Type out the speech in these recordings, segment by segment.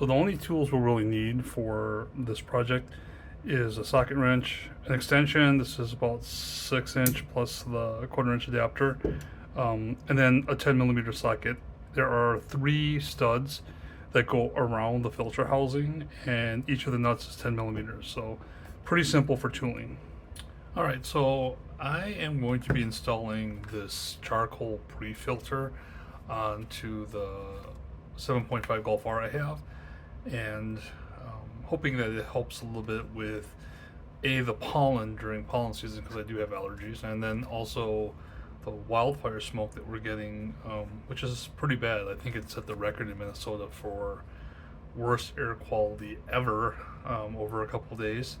So the only tools we'll really need for this project is a socket wrench, an extension. This is about 6" plus the 1/4" adapter, and then a 10mm socket. There are 3 studs that go around the filter housing, and each of the nuts is 10mm. So pretty simple for tooling. All right, so I am going to be installing this charcoal pre-filter onto the 7.5 Golf R I have, and hoping that it helps a little bit with the pollen during pollen season, because I do have allergies, and then also the wildfire smoke that we're getting, which is pretty bad. I think it set the record in Minnesota for worst air quality ever over a couple days.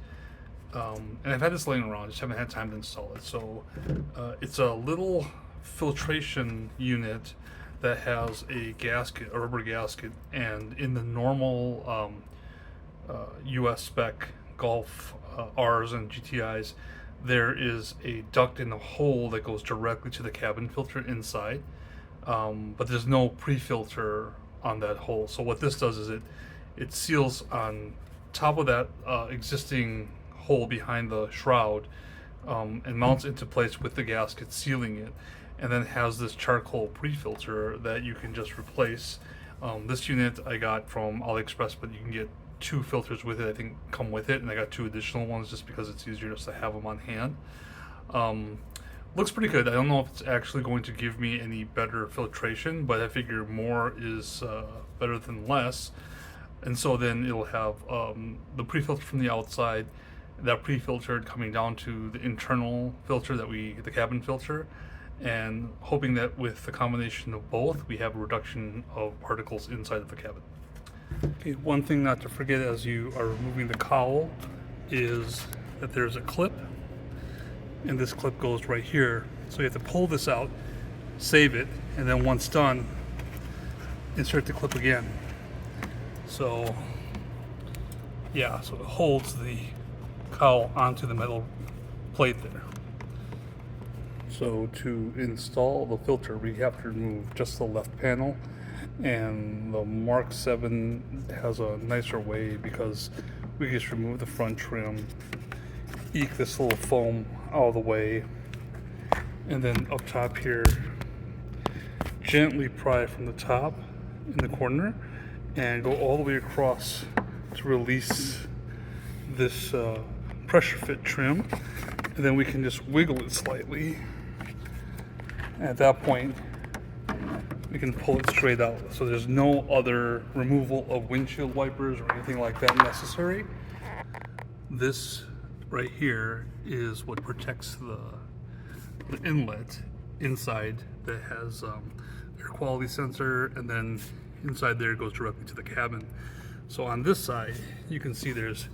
And I've had this laying around, just haven't had time to install it. So it's a little filtration unit that has a gasket, a rubber gasket, and in the normal US spec Golf R's and GTIs, there is a duct in the hole that goes directly to the cabin filter inside, but there's no pre-filter on that hole. So what this does is it seals on top of that existing hole behind the shroud, and mounts into place with the gasket sealing it, and then has this charcoal pre-filter that you can just replace. This unit I got from AliExpress, but you can get 2 filters with it, I think, come with it, and I got 2 additional ones just because it's easier just to have them on hand. Looks pretty good. I don't know if it's actually going to give me any better filtration, but I figure more is better than less. And so then it'll have the pre-filter from the outside, that pre-filtered coming down to the internal filter the cabin filter, and hoping that with the combination of both, we have a reduction of particles inside of the cabin. Okay, one thing not to forget as you are removing the cowl is that there's a clip, and this clip goes right here. So you have to pull this out, save it, and then once done, insert the clip again. So yeah, so it holds the cowl onto the metal plate there. So to install the filter, we have to remove just the left panel, and the Mark 7 has a nicer way because we just remove the front trim, eke this little foam out of the way, and then up top here, gently pry from the top in the corner and go all the way across to release this pressure fit trim, and then we can just wiggle it slightly. At that point, we can pull it straight out. So there's no other removal of windshield wipers or anything like that necessary. This right here is what protects the inlet inside that has air quality sensor, and then inside there it goes directly to the cabin. So on this side, you can see there's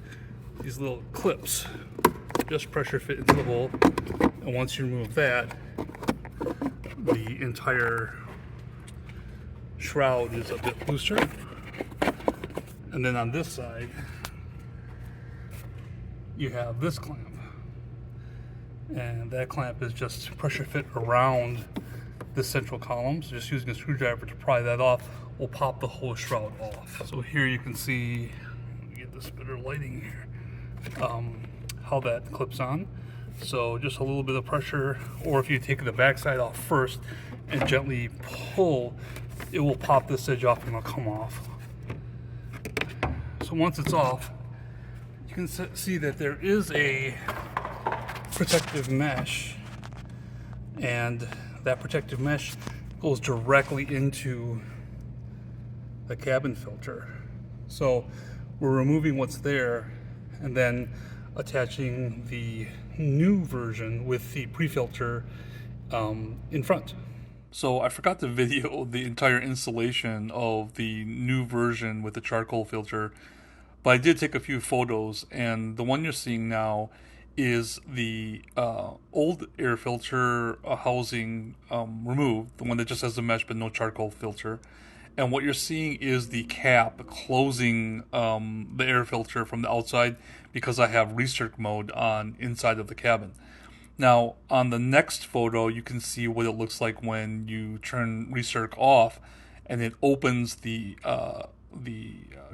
these little clips, just pressure fit into the hole, and once you remove that, the entire shroud is a bit looser. And then on this side, you have this clamp, and that clamp is just pressure fit around the central column. So just using a screwdriver to pry that off will pop the whole shroud off. So here you can see, let me get this better lighting here, how that clips on. So just a little bit of pressure, or if you take the backside off first and gently pull, it will pop this edge off and it'll come off. So once it's off, you can see that there is a protective mesh, and that protective mesh goes directly into the cabin filter. So we're removing what's there and then attaching the new version with the pre-filter in front. So I forgot to video the entire installation of the new version with the charcoal filter, but I did take a few photos, and the one you're seeing now is the old air filter housing removed, the one that just has the mesh but no charcoal filter. And what you're seeing is the cap closing the air filter from the outside, because I have recirc mode on inside of the cabin. Now, on the next photo, you can see what it looks like when you turn recirc off, and it opens the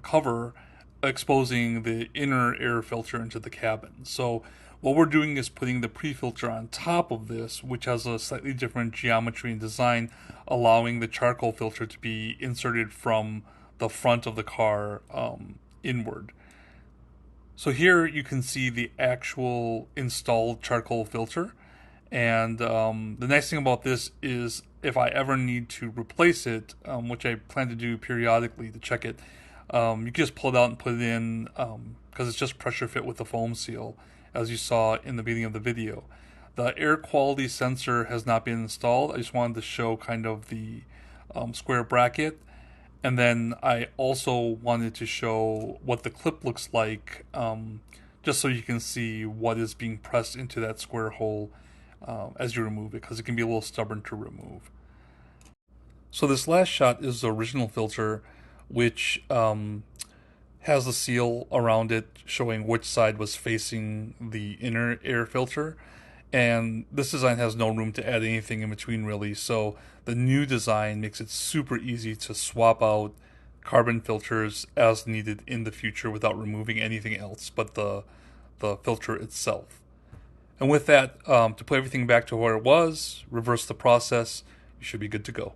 cover, exposing the inner air filter into the cabin. So what we're doing is putting the pre-filter on top of this, which has a slightly different geometry and design, allowing the charcoal filter to be inserted from the front of the car inward. So here you can see the actual installed charcoal filter. And the nice thing about this is if I ever need to replace it, which I plan to do periodically to check it, you can just pull it out and put it in because it's just pressure fit with the foam seal, as you saw in the beginning of the video. The air quality sensor has not been installed. I just wanted to show kind of the square bracket. And then I also wanted to show what the clip looks like, just so you can see what is being pressed into that square hole as you remove it, because it can be a little stubborn to remove. So this last shot is the original filter, which has the seal around it showing which side was facing the inner air filter. And this design has no room to add anything in between, really. So the new design makes it super easy to swap out carbon filters as needed in the future without removing anything else but the filter itself. And with that, to put everything back to where it was, reverse the process, you should be good to go.